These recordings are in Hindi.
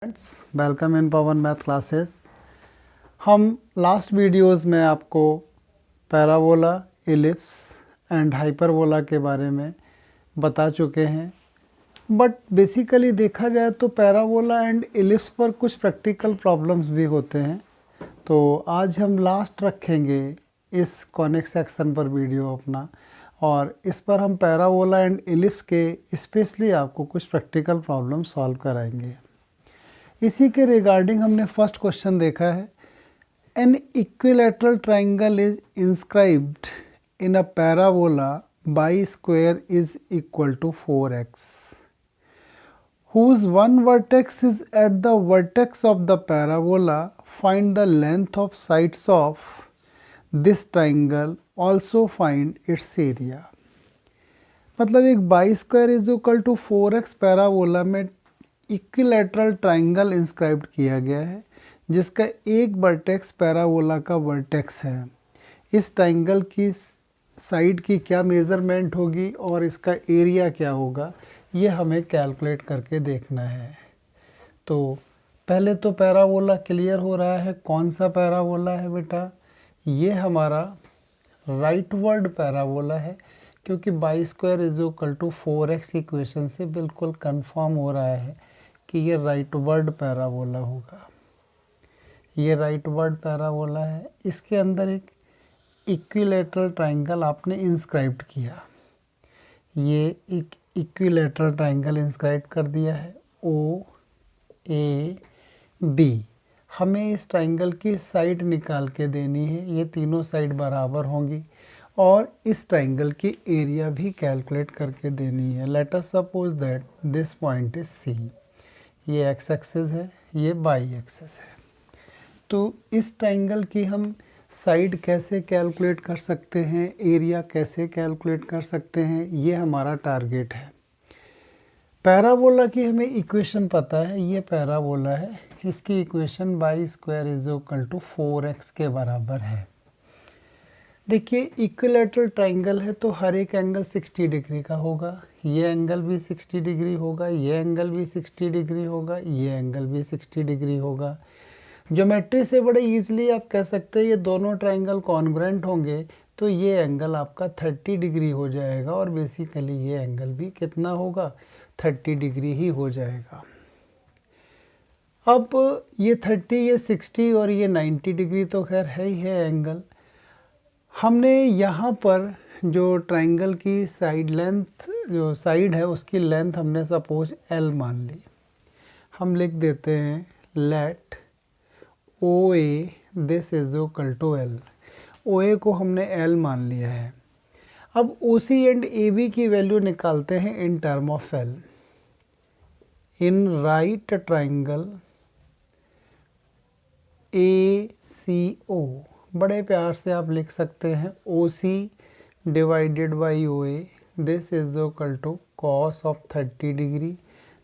Students, welcome in Pawan math classes. हम लास्ट वीडियोस में आपको पैराबोला, एलिप्स एंड हाइपरबोला के बारे में बता चुके हैं। बट बेसिकली देखा जाए तो पैराबोला एंड एलिप्स पर कुछ प्रैक्टिकल प्रॉब्लम्स भी होते हैं। तो आज हम लास्ट रखेंगे इस कॉनिक सेक्शन पर वीडियो अपना, और इस पर हम पैराबोला एंड एलिप्स के स्पेशली आपको कुछ प्रैक्टिकल प्रॉब्लम सॉल्व कराएंगे। इसी के रिगार्डिंग हमने फर्स्ट क्वेश्चन देखा है, an equilateral triangle is inscribed in a parabola y square is equal to 4x whose one vertex is at the vertex of the parabola. Find the length of sides of this triangle, also find its area। मतलब एक y square is equal to 4x parabola में इक्विलैटरल ट्राइंगल इंस्क्राइब किया गया है जिसका एक वर्टेक्स पैराबोला का वर्टेक्स है। इस ट्राइंगल की साइड की क्या मेज़रमेंट होगी और इसका एरिया क्या होगा, ये हमें कैलकुलेट करके देखना है। तो पहले तो पैराबोला क्लियर हो रहा है। कौन सा पैराबोला है बेटा? ये हमारा राइटवर्ड पैराबोला है, क्योंकि y square is equal to 4x equation से बिल्कुल कंफर्म हो रहा है कि ये राइटवर्ड पैराबोला होगा। ये राइटवर्ड पैराबोला है। इसके अंदर एक इक्विलैटरल ट्राइंगल आपने इंस्क्राइब किया। ये एक इक्विलैटरल ट्राइंगल इंस्क्राइब कर दिया है ओ ए बी। हमें इस ट्राइंगल की साइड निकाल के देनी है। ये तीनों साइड बराबर होंगी और इस ट्राइंगल की एरिया भी कैलकुलेट करके देनी है। Let us suppose that this point is C. ये एक्स एक्सिस है, ये वाई एक्सिस है। तो इस ट्राइंगल की हम साइड कैसे कैलकुलेट कर सकते हैं, एरिया कैसे कैलकुलेट कर सकते हैं, ये हमारा टारगेट है। पैराबोला की हमें इक्वेशन पता है। ये पैराबोला है, इसकी equation y square is equal to 4x के बराबर है। देखिए इक्विलैटरल ट्राइंगल है तो हर एक एंगल 60 डिग्री का होगा। ये एंगल भी 60 डिग्री होगा, ये एंगल भी 60 डिग्री होगा, ये एंगल भी 60 डिग्री होगा। ज्योमेट्री से बड़े इजीली आप कह सकते हैं ये दोनों ट्राइंगल कॉन्ग्रुएंट होंगे तो ये एंगल आपका 30 डिग्री हो जाएगा, और बेसिकली ये एंगल भी कितना होगा, 30 डिग्री ही हो जाएगा। अब ये 30, ये 60 और ये 90 डिग्री तो खैर है ही है एंगल। हमने यहाँ पर जो ट्राइंगल की साइड लेंथ, जो साइड है उसकी लेंथ हमने सपोज L मान ली। हम लिख देते हैं let O A this is equal to L। O A को हमने L मान लिया है। अब O C and A B की वैल्यू निकालते हैं in term of L। In right triangle A C O, बड़े प्यार से आप लिख सकते हैं O C divided by O A, this is equal to cos of 30 degree.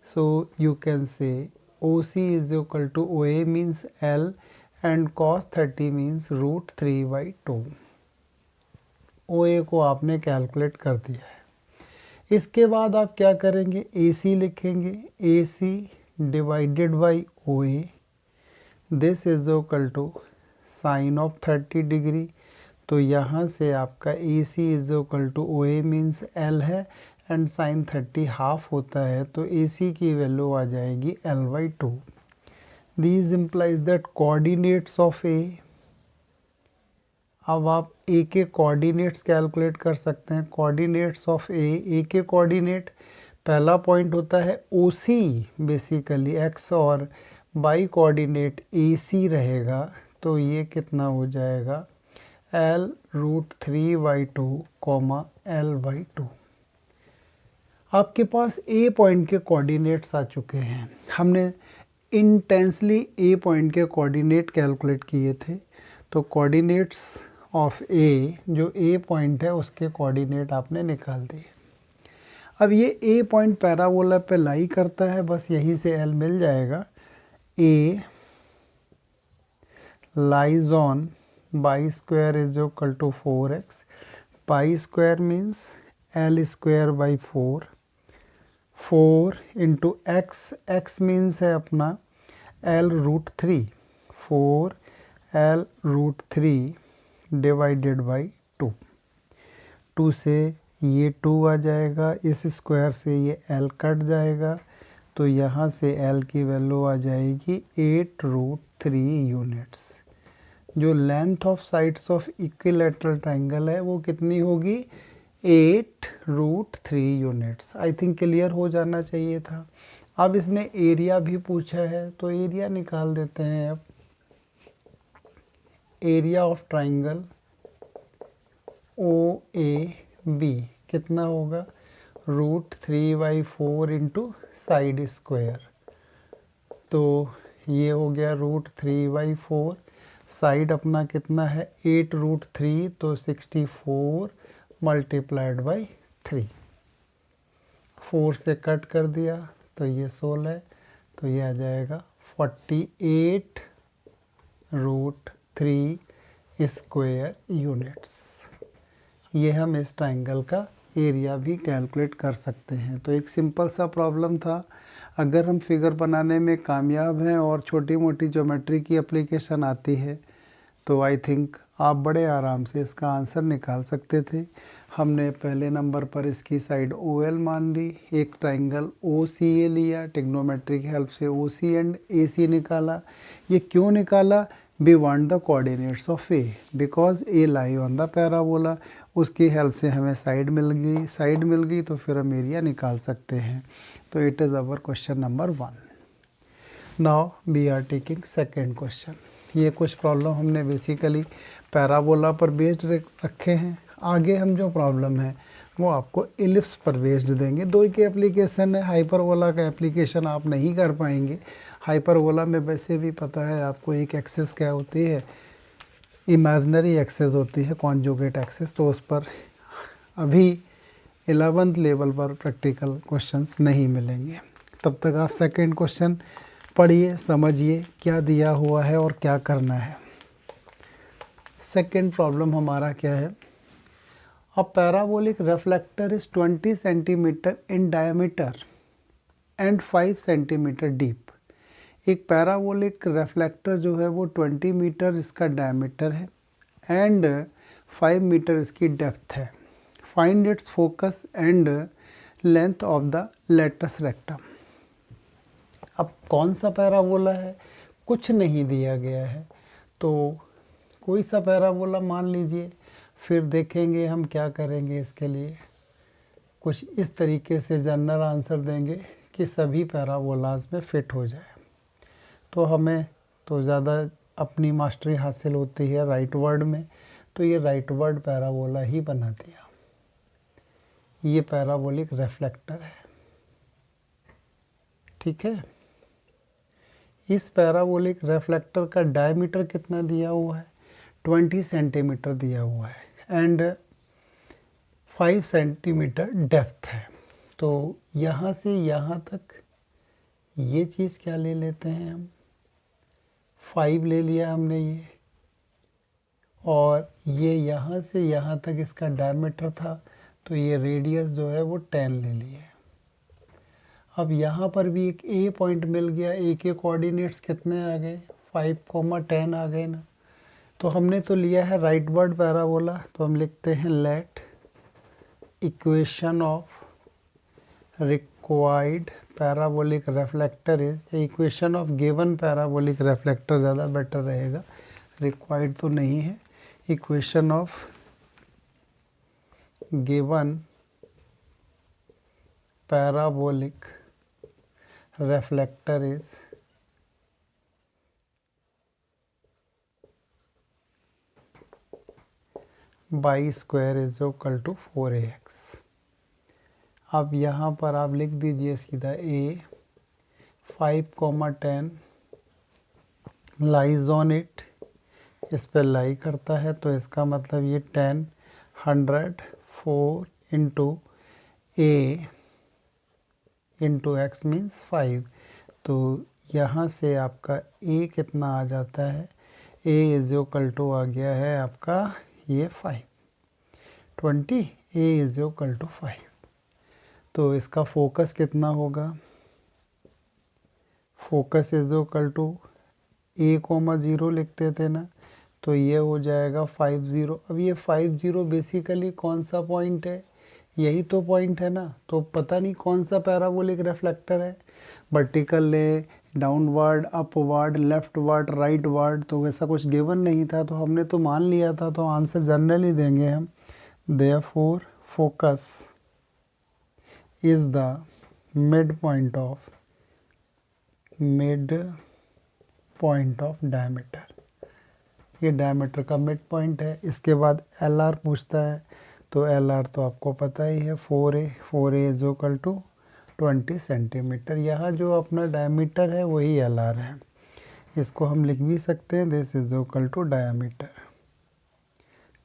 So you can say O C is equal to O A means L and cos 30 means √3/2। O A को आपने कैलकुलेट कर दिया है। इसके बाद आप क्या करेंगे, ए सी लिखेंगे। A C divided by O A, this is equal to sine of 30 degree. तो यहाँ से आपका A C is equal to O A means L है एंड साइन 30 हाफ होता है, तो ए सी की वैल्यू आ जाएगी L/2। These implies that coordinates of A। अब आप A के कोऑर्डिनेट्स कैलकुलेट कर सकते हैं। कोऑर्डिनेट्स ऑफ A के कोऑर्डिनेट, पहला पॉइंट होता है OC बेसिकली x, और बाई कोऑर्डिनेट AC रहेगा। तो ये कितना हो जाएगा, L√3/2, L/2। आपके पास A पॉइंट के कोऑर्डिनेट्स आ चुके हैं। हमने इंटेंसली ए पॉइंट के कोऑर्डिनेट कैलकुलेट किए थे। तो कोऑर्डिनेट्स ऑफ ए, जो ए पॉइंट है उसके कोऑर्डिनेट आपने निकाल दिए। अब ये ए पॉइंट पैराबोला पे लाई करता है, बस यहीं से L मिल जाएगा। A lies on y square is equal to 4x। Y square means L²/4, 4 into x, x means है अपना L√3, 4L√3 डिवाइडेड बाई 2। 2 से ये 2 आ जाएगा, इस स्क्वायर से ये L कट जाएगा, तो यहाँ से L की वैल्यू आ जाएगी 8√3 यूनिट्स। जो length of sides of equilateral triangle है वो कितनी होगी? 8√3 यूनिट्स। आई थिंक क्लियर हो जाना चाहिए था। अब इसने एरिया भी पूछा है तो एरिया निकाल देते हैं। अब एरिया ऑफ ट्रायंगल OAB कितना होगा? √3/4 इंटू साइड स्क्वायर। तो ये हो गया √3/4। साइड अपना कितना है? 8√3, तो 64 मल्टीप्लाइड बाई 3। 4 से कट कर दिया तो ये 16, तो ये आ जाएगा 48√3 स्क्वायर यूनिट्स। ये हम इस ट्रायंगल का एरिया भी कैलकुलेट कर सकते हैं। तो एक सिंपल सा प्रॉब्लम था। अगर हम फिगर बनाने में कामयाब हैं और छोटी मोटी ज्योमेट्री की एप्लीकेशन आती है तो आई थिंक आप बड़े आराम से इसका आंसर निकाल सकते थे। हमने पहले नंबर पर इसकी साइड OL मान ली, एक ट्रायंगल OCA लिया, ट्रिग्नोमेट्री की हेल्प से OC एंड AC निकाला। ये क्यों निकाला? We want the coordinates of A because A lie on the parabola। उसकी हेल्प से हमें साइड मिल गई तो फिर हम एरिया निकाल सकते हैं। तो it is our question number 1। Now we are taking second question. ये कुछ प्रॉब्लम हमने बेसिकली पैराबोला पर बेस्ड रखे हैं। आगे हम जो प्रॉब्लम है वो आपको इलिप्स पर बेस्ड देंगे। दो की एप्लीकेशन है, हाइपरबोला का एप्लीकेशन आप नहीं कर पाएंगे। हाइपरबोला में वैसे भी पता है आपको एक एक्सेस क्या होती है, इमेजिनरी एक्सेस होती है, कॉन्जुगेट एक्सेस। तो उस पर अभी 11th लेवल पर प्रैक्टिकल क्वेश्चंस नहीं मिलेंगे। तब तक आप सेकंड क्वेश्चन पढ़िए, समझिए क्या दिया हुआ है और क्या करना है। सेकंड प्रॉब्लम हमारा क्या है? A parabolic reflector is 20 centimetre in diameter and 5 centimetre deep. एक पैराबोलिक रिफ्लेक्टर जो है वो 20 मीटर इसका डायमीटर है एंड 5 मीटर इसकी डेप्थ है। Find its focus and length of the latus rectum. अब कौन सा पैराबोला है? कुछ नहीं दिया गया है, तो कोई सा पैराबोला मान लीजिए। फिर देखेंगे हम क्या करेंगे इसके लिए। कुछ इस तरीके से जनरल आंसर देंगे कि सभी पैराबोलाज में फिट हो जाए। तो हमें तो ज़्यादा अपनी मास्टरी हासिल होती है राइट वर्ड में, तो ये राइट वर्ड पैराबोला ही बना दिया। ये पैराबोलिक रिफ्लेक्टर है, ठीक है। इस पैराबोलिक रिफ्लेक्टर का डायमीटर कितना दिया हुआ है? 20 सेंटीमीटर दिया हुआ है एंड 5 सेंटीमीटर डेप्थ है। तो यहाँ से यहाँ तक ये चीज़ क्या ले लेते हैं हम? 5 ले लिया हमने ये, और ये यहाँ से यहाँ तक इसका डायमीटर था, तो ये रेडियस जो है वो 10 ले लिया। अब यहाँ पर भी एक A पॉइंट मिल गया। A के कोऑर्डिनेट्स कितने आ गए? 5,10 आ गए ना। तो हमने तो लिया है राइट वर्ड पैराबोला, तो हम लिखते हैं let equation of required parabolic reflector is, equation of given parabolic reflector ज़्यादा बेटर रहेगा, रिक्वायर्ड तो नहीं है। Equation of given parabolic reflector is y square is equal to 4ax। अब यहाँ पर आप लिख दीजिए सीधा A 5,10 लाइज ऑन इट, इस पर लाई करता है, तो इसका मतलब ये 10 100 4 into A into x means 5। तो यहाँ से आपका A कितना आ जाता है? A इज इक्वल टू आ गया है आपका ये 5, 20, A इज इक्वल टू 5। तो इसका फोकस कितना होगा? Focus is equal to a,0 लिखते थे ना, तो ये हो जाएगा 50। अब ये 50 बेसिकली कौन सा पॉइंट है, यही तो पॉइंट है ना, तो पता नहीं कौन सा पैराबोलिक रिफ्लेक्टर है, वर्टिकल ले, डाउनवर्ड, अपवर्ड, लेफ्टवर्ड, राइटवर्ड, तो वैसा कुछ गिवन नहीं था, तो हमने तो मान लिया था, तो आंसर जनरली देंगे हम। Therefore focus is the mid point of diameter, ये डायमीटर का मिड पॉइंट है। इसके बाद एल आर पूछता है, तो एल आर तो आपको पता ही है 4a is equal to 20 centimetre. यहाँ जो अपना डायमीटर है वही एल आर है, इसको हम लिख भी सकते हैं this is equal to diameter.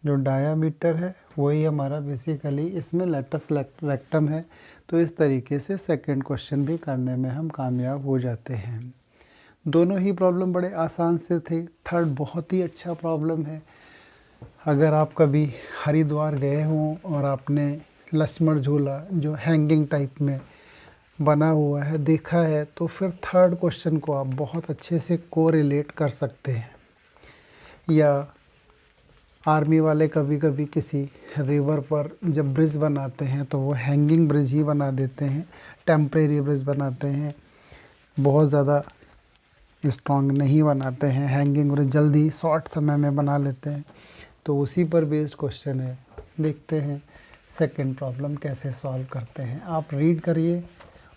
जो डायामीटर है वही हमारा बेसिकली इसमें लेटस रेक्टम है। तो इस तरीके से सेकंड क्वेश्चन भी करने में हम कामयाब हो जाते हैं। दोनों ही प्रॉब्लम बड़े आसान से थे। थर्ड बहुत ही अच्छा प्रॉब्लम है। अगर आप कभी हरिद्वार गए हों और आपने लक्ष्मण झूला जो हैंगिंग टाइप में बना हुआ है देखा है, तो फिर थर्ड क्वेश्चन को आप बहुत अच्छे से कोरिलेट कर सकते हैं। या आर्मी वाले कभी कभी किसी रिवर पर जब ब्रिज बनाते हैं तो वो हैंगिंग ब्रिज ही बना देते हैं, टेम्परेरी ब्रिज बनाते हैं, बहुत ज़्यादा स्ट्रॉन्ग नहीं बनाते हैं। हैंगिंग ब्रिज जल्दी शॉर्ट समय में बना लेते हैं। तो उसी पर बेस्ड क्वेश्चन है, देखते हैं सेकंड प्रॉब्लम कैसे सॉल्व करते हैं। आप रीड करिए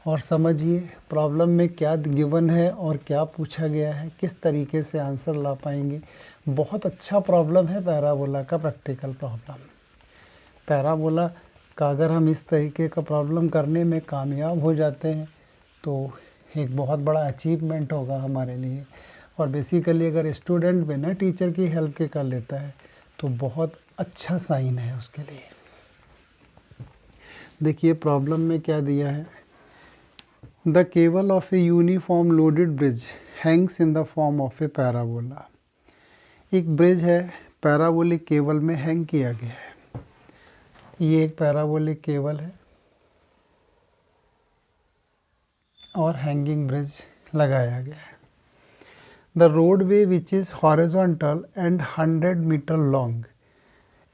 और समझिए प्रॉब्लम में क्या गिवन है और क्या पूछा गया है, किस तरीके से आंसर ला पाएंगे। बहुत अच्छा प्रॉब्लम है पैराबोला का प्रैक्टिकल प्रॉब्लम। पैराबोला का अगर हम इस तरीके का प्रॉब्लम करने में कामयाब हो जाते हैं तो एक बहुत बड़ा अचीवमेंट होगा हमारे लिए। और बेसिकली अगर स्टूडेंट बिना टीचर की हेल्प के कर लेता है तो बहुत अच्छा साइन है उसके लिए। देखिए प्रॉब्लम में क्या दिया है। The cable of a uniform loaded bridge Hanks in the form of A parabola. एक ब्रिज है, पैराबोलिक केबल में हैंग किया गया है। ये एक पैराबोलिक केबल है और हैंगिंग ब्रिज लगाया गया है। The roadway which is horizontal and 100 metre long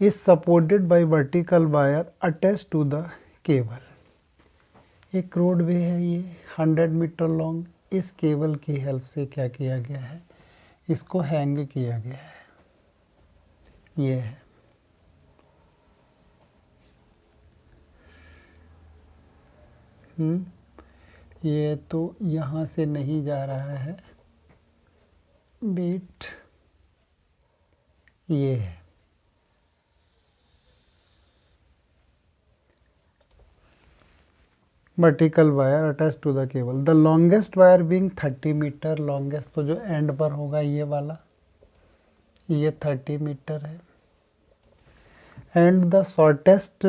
is supported by vertical wire attach to the cable. एक रोडवे है, ये 100 मीटर लॉन्ग, इस केबल की हेल्प से क्या किया गया है, इसको हैंग किया गया है। ये है ये तो यहाँ से नहीं जा रहा है, बीट ये है। Vertical wire attach to the cable, the longest wire being 30 metre. Longest तो जो एंड पर होगा ये वाला, ये 30 मीटर है। And the shortest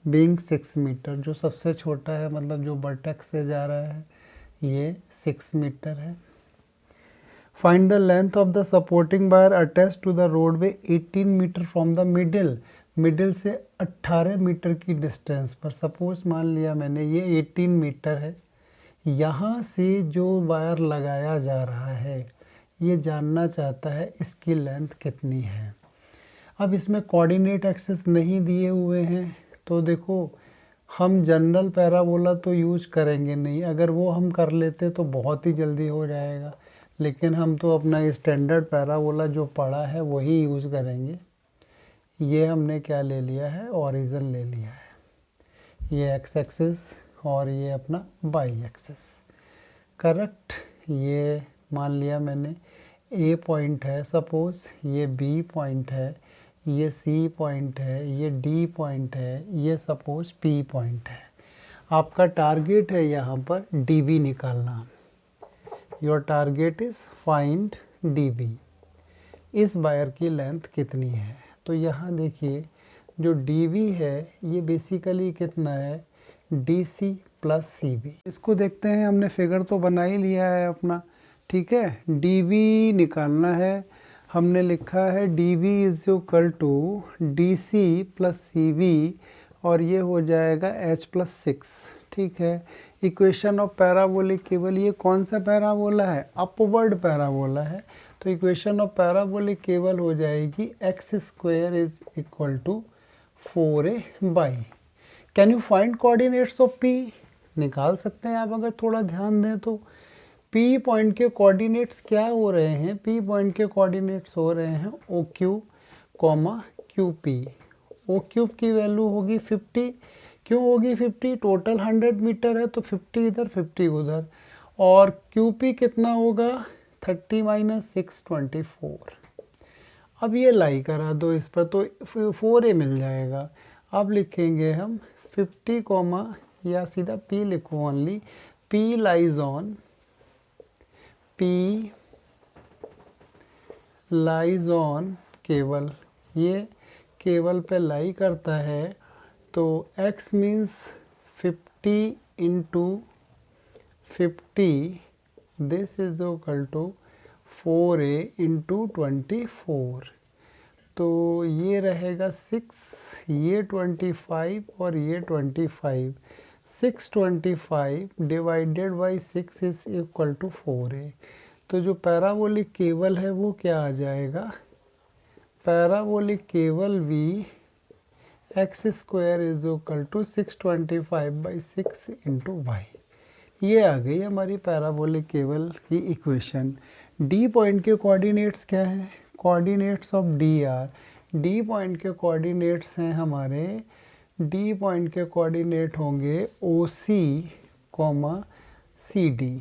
being 6 metre, जो सबसे छोटा है मतलब जो वर्टेक्स से जा रहा है ये 6 मीटर है। Find the length of the supporting wire attach to the roadway 18 metre from the middle से 18 मीटर की डिस्टेंस पर। सपोज मान लिया मैंने ये 18 मीटर है, यहाँ से जो वायर लगाया जा रहा है ये जानना चाहता है इसकी लेंथ कितनी है। अब इसमें कोऑर्डिनेट एक्सिस नहीं दिए हुए हैं, तो देखो हम जनरल पैराबोला तो यूज करेंगे नहीं, अगर वो हम कर लेते तो बहुत ही जल्दी हो जाएगा, लेकिन हम तो अपना स्टैंडर्ड पैराबोला जो पढ़ा है वही यूज़ करेंगे। ये हमने क्या ले लिया है, ओरिजिन ले लिया है, ये एक्स एक्सिस और ये अपना वाई एक्सिस, करेक्ट। ये मान लिया मैंने ए पॉइंट है, सपोज ये बी पॉइंट है, ये सी पॉइंट है, ये डी पॉइंट है, ये सपोज पी पॉइंट है। आपका टारगेट है यहाँ पर डीबी निकालना। Your target is find dB. इस वायर की लेंथ कितनी है, तो यहाँ देखिए जो डीबी है ये बेसिकली कितना है, डीसी प्लस सीबी। इसको देखते हैं, हमने फिगर तो बना ही लिया है अपना, ठीक है। डीबी निकालना है, हमने लिखा है DB is equal to DC plus CB और ये हो जाएगा h प्लस 6, ठीक है। इक्वेशन ऑफ पैराबोलिक केबल, ये कौन सा पैराबोला है? अपवर्ड पैराबोला है। तो इक्वेशन ऑफ पैराबोलिक केबल हो जाएगी x square is equal to 4a/। Can you find coordinates of p? निकाल सकते हैं आप अगर थोड़ा ध्यान दें तो। p पॉइंट के कोऑर्डिनेट्स क्या हो रहे हैं? p पॉइंट के कोऑर्डिनेट्स हो रहे हैं OQ, QP। OQ की वैल्यू होगी 50। क्यों होगी 50? टोटल 100 मीटर है तो 50 इधर 50 उधर। और QP कितना होगा? 30 - 6 24। अब ये लाई करा दो इस पर तो 4a मिल जाएगा। अब लिखेंगे हम 50, या सीधा P लिखो only. P lies on cable, ये केबल पे लाई करता है। तो x means 50 × 50, this is equal to 4a × 24। तो ये रहेगा 6, ये 25 और ये 25। 625 divided by 6 is equal to 4a। तो जो पैराबोलिक केबल है वो क्या आ जाएगा? पैराबोलिक केबल भी x square is equal to 625/6 × y। ये आ गई हमारी पैराबोलिक केबल की इक्वेशन। डी पॉइंट के कोऑर्डिनेट्स क्या हैं? Coordinates of D are, D point के कोऑर्डिनेट्स हैं हमारे, डी पॉइंट के कोऑर्डिनेट होंगे OC, CD।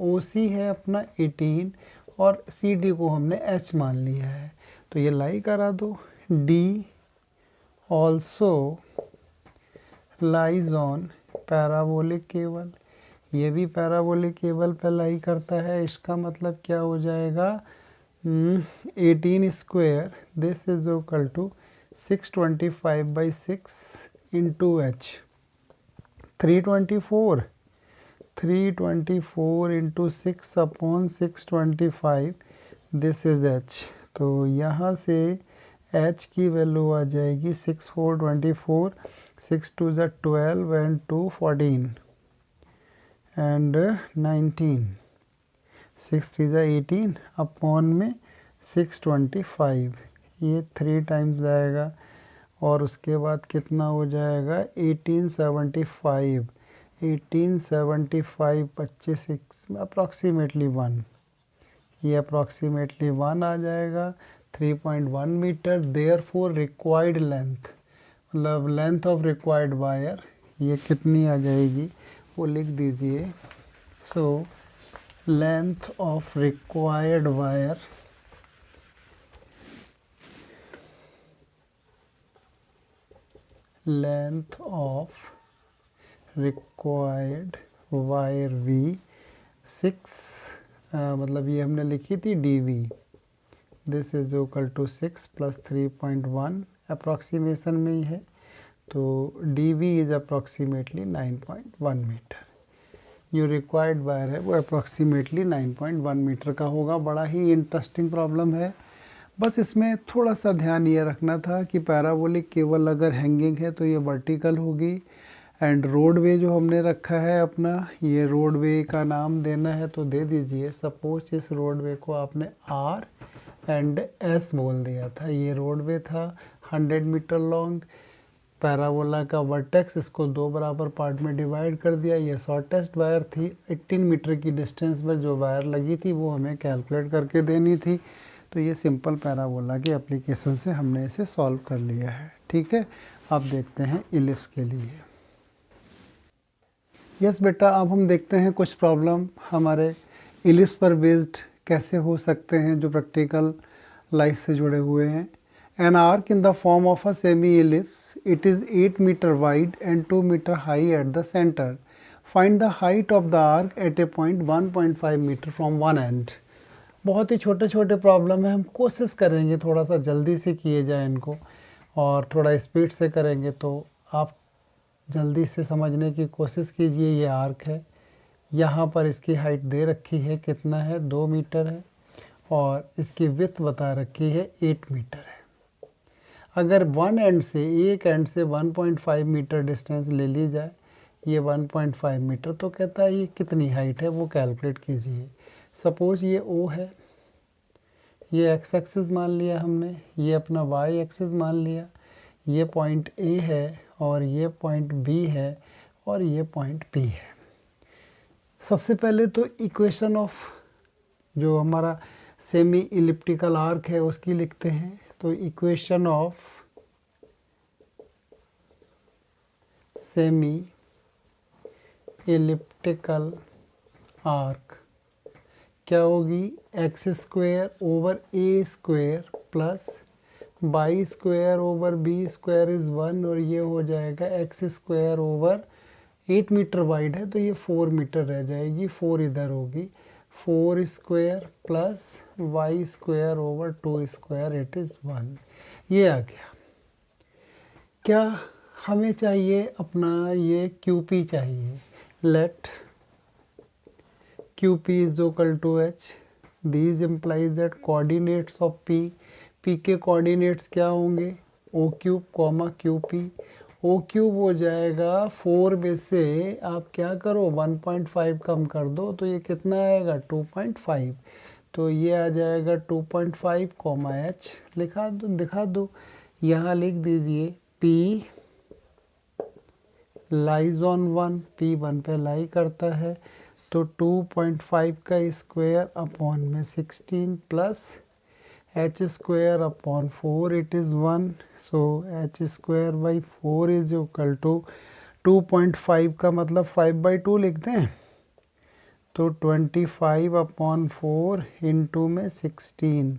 OC है अपना 18 और CD को हमने H मान लिया है। तो ये लाई करा दो। D also lies on parabolic cable, ये भी पैराबोलिक केबल पर लाई करता है। इसका मतलब क्या हो जाएगा? 18 square, this is equal to 625/6 × H। 324 × 6/625, this is H। तो यहाँ से H की वैल्यू आ जाएगी 6 4 24, 6 2 12 and 2 14 and 19, 6 3 18 अपॉन में 625, ये 3 टाइम्स जाएगा। और उसके बाद कितना हो जाएगा? 1875, 25 अप्रॉक्सीमेटली 1, ये अप्रॉक्सीमेटली 1 आ जाएगा। 3.1 मीटर। देयरफॉर रिक्वायर्ड लेंथ, मतलब लेंथ ऑफ रिक्वायर्ड वायर, ये कितनी आ जाएगी वो लिख दीजिए। So length of required wire V 6, मतलब ये हमने लिखी थी DV, this is equal to 6 + 3.1 approximation में ही है। तो DV इज अप्रॉक्सीमेटली 9.1 मीटर। जो रिक्वायर्ड वायर है वो अप्रॉक्सीमेटली 9.1 मीटर का होगा। बड़ा ही इंटरेस्टिंग प्रॉब्लम है। बस इसमें थोड़ा सा ध्यान ये रखना था कि पैराबोलिक केबल अगर हैंगिंग है तो ये वर्टिकल होगी। एंड रोडवे जो हमने रखा है अपना, ये रोडवे का नाम देना है तो दे दीजिए। सपोज इस रोडवे को आपने R एंड S बोल दिया था। ये रोडवे था 100 मीटर लॉन्ग। पैराबोला का वर्टेक्स, इसको 2 बराबर पार्ट में डिवाइड कर दिया। ये शॉर्टेस्ट वायर थी। 18 मीटर की डिस्टेंस पर जो वायर लगी थी वो हमें कैलकुलेट करके देनी थी। तो ये सिंपल पैराबोला के एप्लीकेशन से हमने इसे सॉल्व कर लिया है। ठीक है, अब देखते हैं इलिप्स के लिए। यस बेटा, अब हम देखते हैं कुछ प्रॉब्लम हमारे इलिप्स पर बेस्ड कैसे हो सकते हैं जो प्रैक्टिकल लाइफ से जुड़े हुए हैं। An arc in the form of a semi-ellipse, it is 8 meter wide and 2 meter high at the center. Find the height of the arc at a point 1.5 meter from one end. बहुत ही छोटे छोटे प्रॉब्लम है। हम कोशिश करेंगे थोड़ा सा जल्दी से किए जाए इनको, और थोड़ा स्पीड से करेंगे तो आप जल्दी से समझने की कोशिश कीजिए। ये आर्क है, यहाँ पर इसकी हाइट दे रखी है, कितना है? 2 मीटर है, और इसकी विड्थ बता रखी है 8 मीटर है। अगर एक एंड से 1.5 मीटर डिस्टेंस ले ली जाए, ये 1.5 मीटर, तो कहता है ये कितनी हाइट है वो कैलकुलेट कीजिए। सपोज ये O है, ये एक्स एक्सिस मान लिया हमने, ये अपना वाई एक्सिस मान लिया, ये पॉइंट A है और ये पॉइंट B है और ये पॉइंट P है। सबसे पहले तो इक्वेशन ऑफ जो हमारा सेमी इलिप्टिकल आर्क है उसकी लिखते हैं। तो equation of semi elliptical arc क्या होगी, x square over a square plus y square over b square is 1, और ये हो जाएगा x square over 8 metre wide है तो ये 4 मीटर रह जाएगी, 4 इधर होगी, 4 square plus y square over 2 square it is 1। ये आ गया। क्या हमें चाहिए अपना ये QP चाहिए। Let QP is equal to H. These implies that coordinates of P के कोऑर्डिनेट्स क्या होंगे, O cube comma QP। O cube हो जाएगा 4 में से आप क्या करो 1.5 कम कर दो तो ये कितना आएगा 2.5, तो ये आ जाएगा 2.5 कॉमा H लिखा दो, दिखा दो, यहाँ लिख दीजिए P लाइज ऑन 1, P 1 पे लाई करता है, तो 2.5 का स्क्वायर अपॉन में 16 plus h square upon 4 it is 1, so h square by 4 is equal to 2.5 का मतलब 5/2 लिखते हैं, तो 25 अपॉन 4 इंटू में 16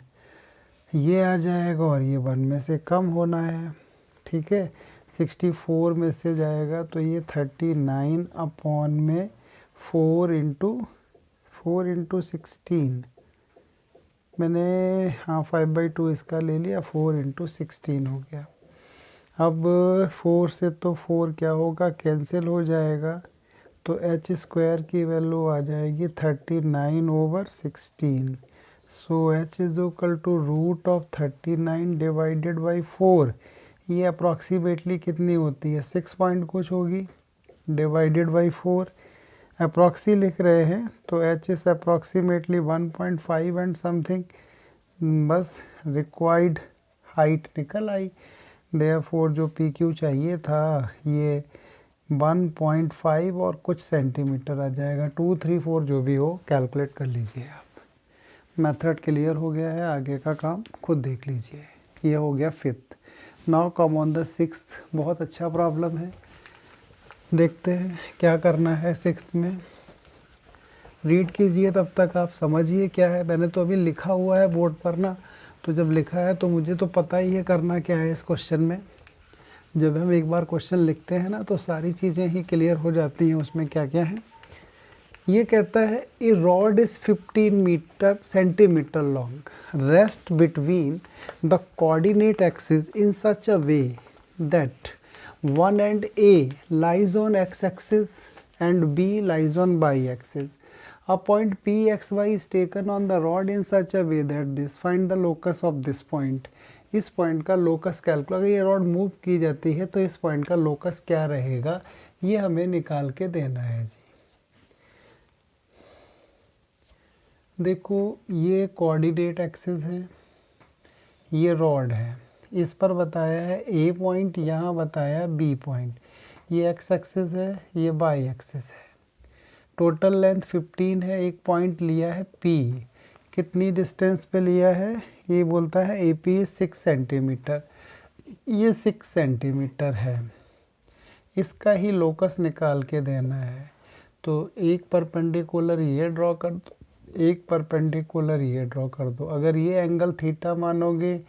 ये आ जाएगा और ये 1 में से कम होना है, ठीक है। 64 में से जाएगा तो ये 39 अपॉन में 4 इंटू 16 मैंने, हाँ 5/2 इसका ले लिया, 4 इंटू 16 हो गया। अब 4 से तो 4 क्या होगा, कैंसिल हो जाएगा, तो h स्क्वायर की वैल्यू आ जाएगी 39 over 16, so h is equal to root of 39 divided by 4, ये अप्रॉक्सीमेटली कितनी होती है 6 पॉइंट कुछ होगी, डिवाइडेड बाई 4 अप्रॉक्सी लिख रहे हैं तो h is approximately 1.5 and something, बस रिक्वायर्ड हाइट निकल आई। देयरफॉर जो PQ चाहिए था ये 1.5 और कुछ सेंटीमीटर आ जाएगा, 2, 3, 4 जो भी हो कैलकुलेट कर लीजिए आप। मेथड क्लियर हो गया है, आगे का काम खुद देख लीजिए। ये हो गया 5th। Now come on the 6th। बहुत अच्छा प्रॉब्लम है, देखते हैं क्या करना है 6th में। रीड कीजिए तब तक, आप समझिए क्या है। मैंने तो अभी लिखा हुआ है बोर्ड पर ना, तो जब लिखा है तो मुझे तो पता ही है करना क्या है इस क्वेश्चन में। जब हम एक बार क्वेश्चन लिखते हैं ना तो सारी चीज़ें ही क्लियर हो जाती हैं उसमें क्या क्या है। ये कहता है a rod is 15 centimetre long, rest between the coordinate axis in such a way that one end A lies on x-axis and B lies on y-axis. A point PXY is taken on the rod in such a way that this find the locus of this point. इस पॉइंट का लोकस कैलकुलेट, अगर ये रॉड मूव की जाती है तो इस पॉइंट का लोकस क्या रहेगा ये हमें निकाल के देना है जी। देखो ये कोऑर्डिनेट एक्सिस है, ये रॉड है, इस पर बताया है A पॉइंट, यहाँ बताया है B पॉइंट, ये x एक्सिस है, ये y एक्सिस है। टोटल लेंथ 15 है, एक पॉइंट लिया है P, कितनी डिस्टेंस पे लिया है, ये बोलता है AP 6 सेंटीमीटर, ये 6 सेंटीमीटर है, इसका ही लोकस निकाल के देना है। तो एक परपेंडिकुलर ये ड्रॉ कर दो, एक परपेंडिकुलर ये ड्रॉ कर दो। अगर ये एंगल थीटा मानोगे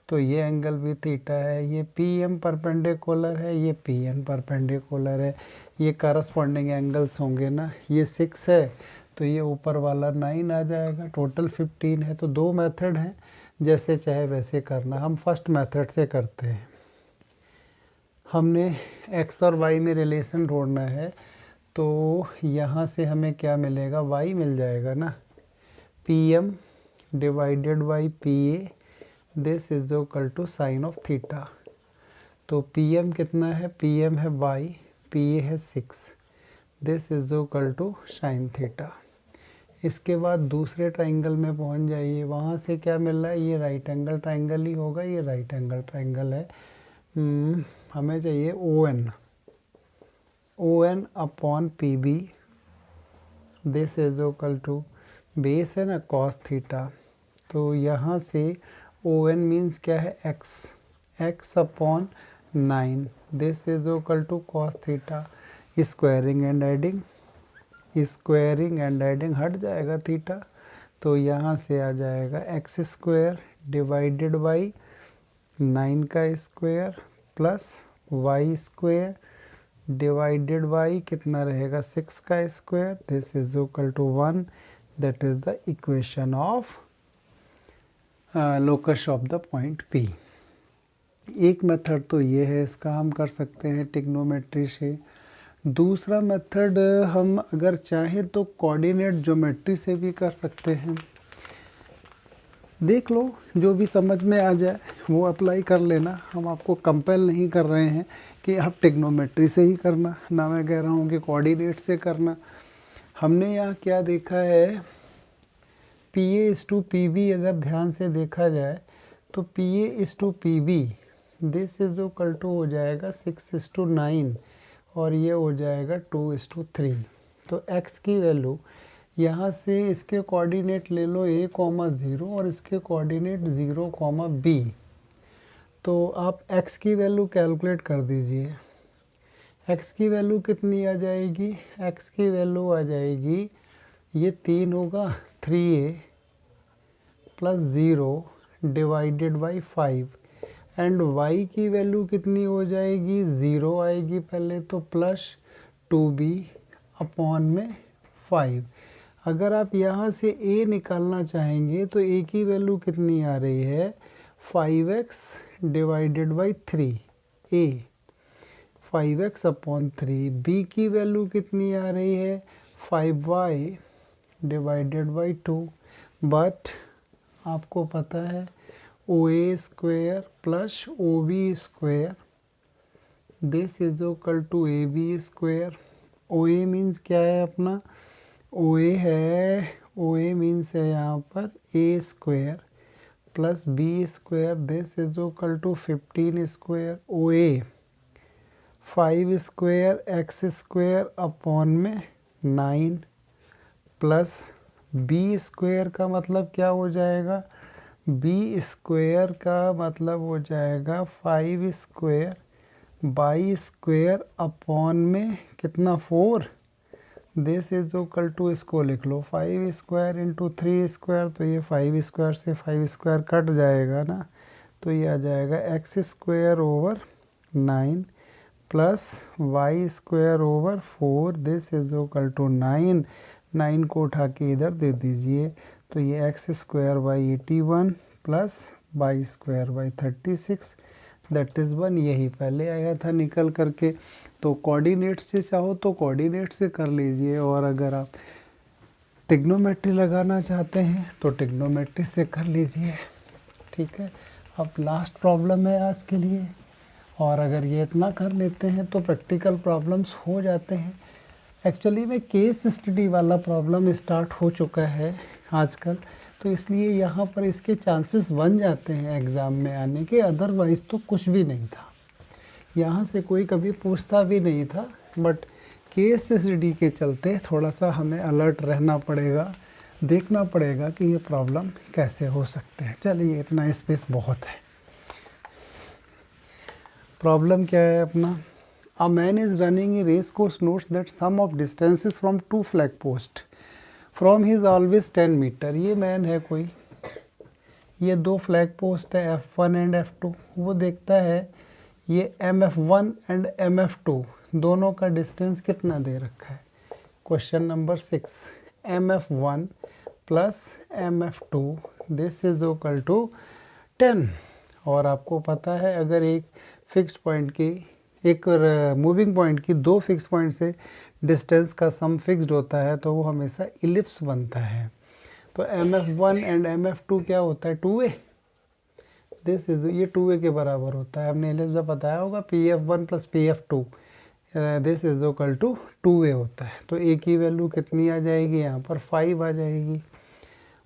तो ये एंगल भी थीटा है, ये PM परपेंडिकुलर है, ये PN परपेंडिकुलर है, ये करस्पॉन्डिंग एंगल्स होंगे ना। ये 6 है तो ये ऊपर वाला 9 आ जाएगा, टोटल 15 है। तो 2 मेथड हैं, जैसे चाहे वैसे करना। हम फर्स्ट मेथड से करते हैं। हमने x और y में रिलेशन ढूंढना है, तो यहाँ से हमें क्या मिलेगा, y मिल जाएगा ना, PM divided by PA, this is equal to sine of theta. तो PM कितना है, PM है y, PA है 6, this is equal to sine theta. इसके बाद दूसरे ट्राइंगल में पहुंच जाइए, वहाँ से क्या मिल रहा है, ये राइट एंगल ट्राइंगल ही होगा, ये राइट एंगल ट्राइंगल है। हमें चाहिए O N upon P B, this is equal to base है ना कॉस थीटा, तो यहाँ से ओ एन मीन्स क्या है, x upon 9, this is equal to cos theta. Squaring and adding हट जाएगा थीटा, तो यहाँ से आ जाएगा एक्स स्क्वायर डिवाइडेड बाई 9 का square plus y square divided by कितना रहेगा 6 का square, this is equal to 1, that is the equation of locus of the point P। एक मेथड तो ये है, इसका हम कर सकते हैं ट्रिग्नोमेट्री से। दूसरा मेथड हम अगर चाहें तो कोऑर्डिनेट ज्योमेट्री से भी कर सकते हैं। देख लो, जो भी समझ में आ जाए वो अप्लाई कर लेना। हम आपको कंपेल नहीं कर रहे हैं कि आप ट्रिग्नोमेट्री से ही करना, ना मैं कह रहा हूँ कि कोऑर्डिनेट से करना। हमने यहाँ क्या देखा है, PA/PB अगर ध्यान से देखा जाए तो PA/PB this is equal to हो जाएगा 6:9 और ये हो जाएगा 2:3। तो x की वैल्यू यहाँ से इसके कोऑर्डिनेट ले लो a,0 और इसके कोऑर्डिनेट 0,b। तो आप x की वैल्यू कैलकुलेट कर दीजिए। x की वैल्यू कितनी आ जाएगी, x की वैल्यू आ जाएगी, ये 3 होगा 3a plus 0 divided by 5, and y की वैल्यू कितनी हो जाएगी, 0 आएगी पहले तो, प्लस 2b अपॉन में 5। अगर आप यहाँ से a निकालना चाहेंगे तो a की वैल्यू कितनी आ रही है, 5x divided by 3, a 5x upon 3। b की वैल्यू कितनी आ रही है, 5y डिवाइडेड बाई 2। बट आपको पता है OA square plus OB square this is equal to AB square. OA means क्या है अपना, OA मीन्स है यहाँ पर A square plus B square, this is equal to 15 square. OA 5 square x square upon में 9 प्लस B स्क्वायर का मतलब क्या हो जाएगा, b स्क्वायर का मतलब हो जाएगा 5 स्क्वायर बाई स्क्वायर अपॉन में कितना 4, दिस इज इक्वल टू, इसको लिख लो 5 स्क्वायर इंटू 3 स्क्वायर, तो ये 5 स्क्वायर से 5 स्क्वायर कट जाएगा ना, तो ये आ जाएगा x स्क्वायर ओवर 9 प्लस y square over 4, this is equal to 9 को उठा के इधर दे दीजिए, तो ये x स्क्वायर बाई 81 प्लस y square by 36, that is 1। यही पहले आया था निकल करके। तो कोऑर्डिनेट से चाहो तो कोऑर्डिनेट से कर लीजिए, और अगर आप ट्रिग्नोमेट्री लगाना चाहते हैं तो ट्रिग्नोमेट्री से कर लीजिए। ठीक है, अब लास्ट प्रॉब्लम है आज के लिए, और अगर ये इतना कर लेते हैं तो प्रैक्टिकल प्रॉब्लम्स हो जाते हैं। एक्चुअली में केस स्टडी वाला प्रॉब्लम स्टार्ट हो चुका है आजकल, तो इसलिए यहाँ पर इसके चांसेस बन जाते हैं एग्ज़ाम में आने के, अदरवाइज़ तो कुछ भी नहीं था, यहाँ से कोई कभी पूछता भी नहीं था। बट केस स्टडी के चलते थोड़ा सा हमें अलर्ट रहना पड़ेगा, देखना पड़ेगा कि ये प्रॉब्लम कैसे हो सकते हैं। चलिए, इतना स्पेस बहुत है। प्रॉब्लम क्या है अपना, A man is running a race course, notes that sum of distances from 2 flag posts from his always 10 metre. ये मैन है कोई, ये 2 फ्लैग पोस्ट है F1 एंड F2, वो देखता है ये MF1 एंड MF2 दोनों का डिस्टेंस कितना दे रखा है। क्वेश्चन नंबर 6, MF1 प्लस MF2 this is equal to 10। और आपको पता है अगर एक फिक्स्ड पॉइंट की, एक मूविंग पॉइंट की 2 फिक्स पॉइंट से डिस्टेंस का सम फिक्स्ड होता है तो वो हमेशा इलिप्स बनता है। तो MF1 एंड MF2 क्या होता है, 2a, दिस इज, ये 2a के बराबर होता है। हमने इलिप्स बताया होगा, PF1 plus PF2 this is equal to 2a होता है। तो a की वैल्यू कितनी आ जाएगी, यहाँ पर 5 आ जाएगी।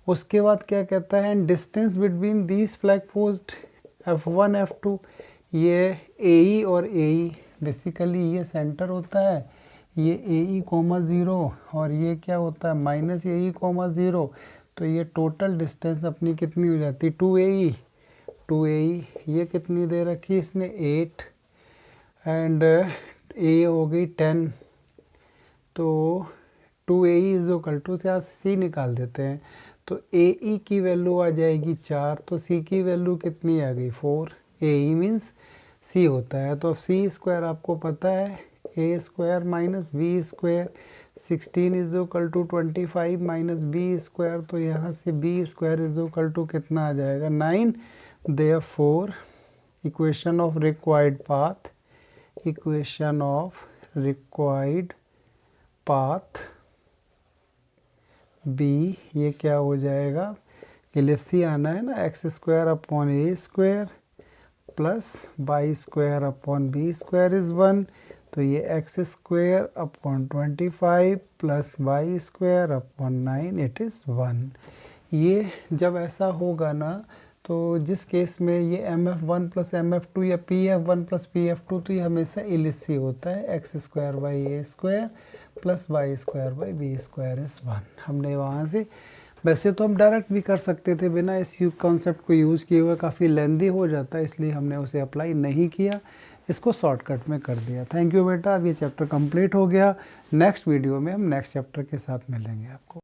उसके बाद क्या कहता है, and distance between these flag post F1 F2, ये AE और AE बेसिकली ये सेंटर होता है, ये AE, 0 और ये क्या होता है माइनस AE, 0। तो ये टोटल डिस्टेंस अपनी कितनी हो जाती है 2AE। ये कितनी दे रखी है इसने 8 एंड A हो गई 10। तो 2AE इज इक्वल टू से आज C निकाल देते हैं। तो AE की वैल्यू आ जाएगी 4, तो C की वैल्यू कितनी आ गई 4। AE मीन्स C होता है। तो C स्क्वायर आपको पता है A square minus B square, 16 is equal to 25 minus B square. तो यहाँ से B square is equal to कितना आ जाएगा 9। Therefore equation of required path B, ये क्या हो जाएगा, एलएफसी आना है ना, x square upon a square plus y square upon b square is 1। तो ये x square upon 25 plus y square upon 9 it is 1। ये जब ऐसा होगा ना, तो जिस केस में ये MF1 प्लस MF2 या PF1 प्लस PF2, तो ये हमेशा एलिप्सी होता है, x square by a square plus y square by b square is 1। हमने वहाँ से, वैसे तो हम डायरेक्ट भी कर सकते थे बिना इस कॉन्सेप्ट को यूज़ किए हुए, काफ़ी लेंदी हो जाता है, इसलिए हमने उसे अप्लाई नहीं किया, इसको शॉर्टकट में कर दिया। थैंक यू बेटा, अब ये चैप्टर कंप्लीट हो गया। नेक्स्ट वीडियो में हम नेक्स्ट चैप्टर के साथ मिलेंगे आपको।